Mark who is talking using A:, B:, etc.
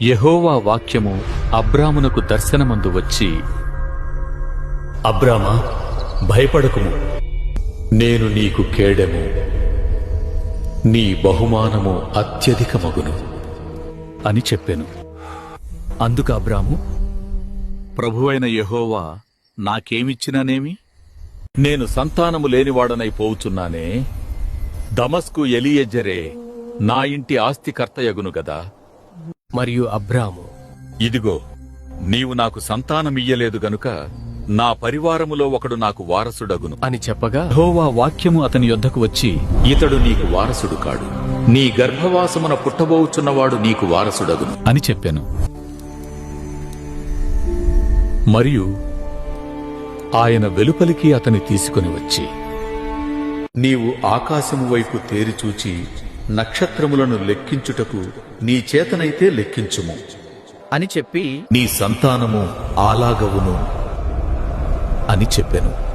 A: యెహోవా వాక్యము అబ్రామునకు దర్శనమందు వచ్చి,
B: అబ్రామా, భయపడకుము.
A: నేను నీకు కేడెము, నీ బహుమానము అత్యధికమగును అని చెప్పెను.
C: అందుకు అబ్రాము,
D: ప్రభువైన యెహోవా నాకేమిచ్చిననేమి?
A: నేను సంతానము లేనివాడనై పోవుచున్నానే. దమస్కు ఎలియెజరే నా ఇంటి ఆస్తికర్తయగును గదా.
C: మరియు అబ్రాము,
A: ఇదిగో, నీవు నాకు సంతానమియ్యలేదు గనుక నా పరివారములో ఒకడు నాకు వారసుడగును
C: అని చెప్పగా,
A: యెహోవా వాక్యము అతని యొద్దకు వచ్చి, ఇతడు నీకు వారసుడు కాడు, నీ గర్భవాసమున పుట్టబోచున్నవాడు నీకు వారసుడగును అని చెప్పెను. మరియు ఆయన వెలుపలికి అతని తీసుకుని వచ్చి, నీవు ఆకాశము వైపు తేరిచూచి నక్షత్రములను లెక్కించుటకు నీ చేతనైతే లెక్కించుము
C: అని చెప్పి,
A: నీ సంతానము అలాగవును అని చెప్పెను.